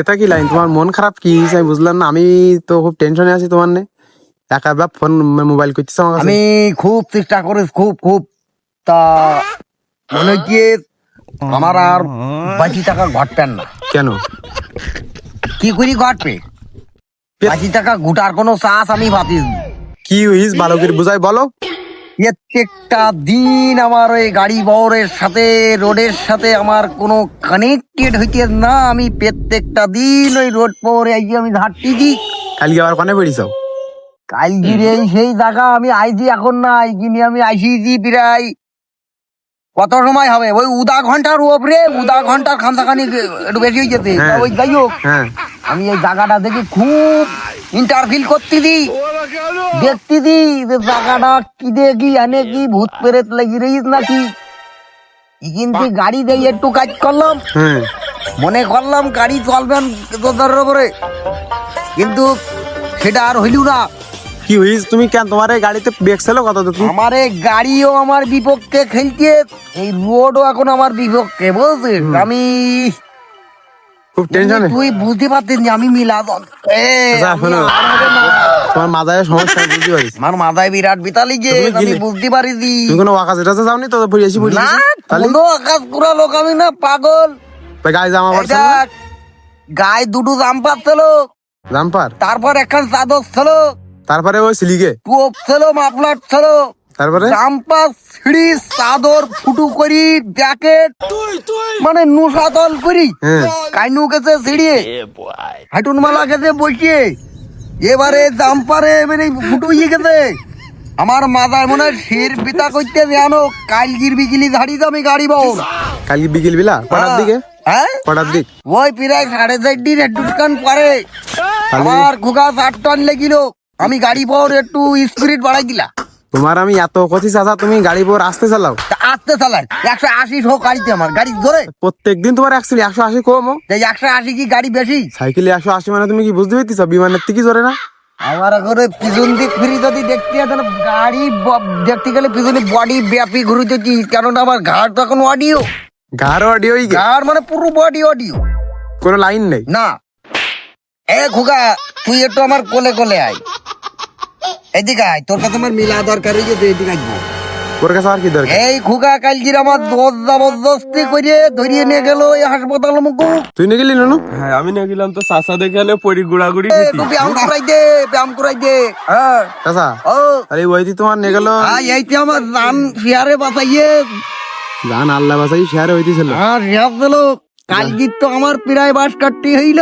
এটা কি লাইন? তোমার মন খারাপ কি হয়েছে আমি বুঝলাম না। আমি তো খুব টেনশনে আছি তোমার নে। একা বাপ ফোন মোবাইল করতেছ আমার কাছে। আমি খুব চেষ্টা করে খুব তা মনে হচ্ছে আমার আর 82 টাকা ঘটবেন না। কেন? কি করি ঘটবে? 82 টাকা ঘুটার কোনো চাষ আমি ভাবিস না। কি হইস ভালো করে বুঝাই বলো। প্রত্যেকটা দিন আমার ওই গাড়ি বহরের সাথে রোডের সাথে আমার কোনো কানেক্টেড হইতে না। আমি প্রত্যেকটা দিন ওই রোড পরে আমি হাঁটতে দিই। কালকে আবার কনে বেরিয়েছাও? কাল গিরে সেই জায়গা আমি আইছি এখন না, কিনে আমি আইসিছি প্রায় কত সময় হবে ওই উদা ঘন্টার উপরে, উদা ঘন্টার খামসাখানি একটু বেশি হয়ে যেতে। হ্যাঁ। ওই যাই হোক, হ্যাঁ, আমি এই জায়গাটা দেখে খুব ইন্টারফিল করতে দিই, দেখতে দিই যে জায়গাটা কি দেখি আনে কি ভূত প্রেত লাগি রইস নাকি। কিন্তু গাড়ি দিয়ে একটু কাজ করলাম, হ্যাঁ। মনে করলাম গাড়ি চলবেন তোদের উপরে, কিন্তু সেটা আর হইল না। কি হইস তুমি কেন? তোমার এই গাড়িতে ব্রেক ছিল কত তো তুমি? আমার এই গাড়িও আমার বিপক্ষে খেলছে, এই রোডও এখন আমার বিপক্ষে, বুঝছিস? আমি খুব টেনশনে। তুই বুঝতে পারছিস না আমি মিলাদন আচ্ছা, শোনো, তোমার মাথায় সমস্যা আমি বুঝতে পারিস। আমার মাথায় বিরাট বিতালি যে তুমি আমি গেলে? বুঝতে পারিছি তুমি কোনো ওয়াকাজ এটা যাওনি তো? পড়িয়েছি পড়ি না। তাহলে কোনো আকাশ পুরা লোক আমি না, পাগল। গায়ে জামা পড়ছে এটা গায়ে দুটো জাম্পার ছিল, জাম্পার, তারপর একখান চাদর ছিল, তারপরে ওই সিলিকে, টুপ ছিল, মাফলার ছিল, তারপরে জাম্পার, সিঁড়ি, চাদর, ফুটু করি, জ্যাকেট, মানে নুসাতল করি হ্যাঁ। কাইনু গেছে সিঁড়িয়ে, হাইটুন মালা গেছে বসিয়ে, এবারে জাম্পারে মানে ফুটু হয়ে গেছে। আমার মাথায় মনে হয় শির পিতা করতে জানো, কাল গিরবি গিলি ধাড়ি আমি গাড়ি বউ। কালকে বিকেল বেলা কটার দিকে? হ্যাঁ, কটার দিক? ওই প্রায় 4:30 একটু দোকান পরে আমার খোকা 4 টন লেগিল, আমি গাড়ি পর একটু স্পিড বাড়াই দিলা। তোমার আমি এত কথি চাচা, তুমি গাড়ি পর আসতে চালাও? তা আসতে চালাই 180 হোক গাড়িতে, আমার গাড়ি ধরে প্রত্যেকদিন তোমার অ্যাক্সিডেন্ট 180 কমো? 180 কি গাড়ি বেশি? সাইকেলে 180 মানে তুমি কি বুঝতে পারতেছ? বিমানের থেকে জোরে না? আমার ঘরে পিছন দিক ফিরি যদি দেখতে যেতেন, গাড়ি দেখতে গেলে পিছনে বডি ব্যাপী ঘুরতেছি, কেননা আমার ঘাড় তো এখন অডিও, গাড় অডিও ঘাড় মানে পুরো বডি অডিও, কোনো লাইন নেই না। এ খোকা, তুই একটু আমার কোলে কোলে আয়, এদিকে আয়, তোর কাছে আমার মিলা দরকার হয়ে যেতে, এদিকে আইবো। ওর কাছে আর কি দরকার? এই খোকা কালজির আমার দোষ জবরদস্তি করে ধরিয়ে নিয়ে গেল এই হাসপাতাল মুখো। তুই নিয়ে গেলি নানু? হ্যাঁ আমি নিয়ে গেলাম তো চাষা দেখে পরি গুড়াগুড়ি একটু ব্যায়াম করাই দে, ব্যায়াম করাই দে। হ্যাঁ, চাচা, ও আরে ওইদি তোমার নিয়ে গেল। এইতে আমার জান শেয়ারে বাঁচাইয়ে, জান আল্লাহ বাসাই শেয়ারে হইতেছিল। আর শেয়ার দিল। কালজির তো আমার প্রায় বাস কাটতে হইল।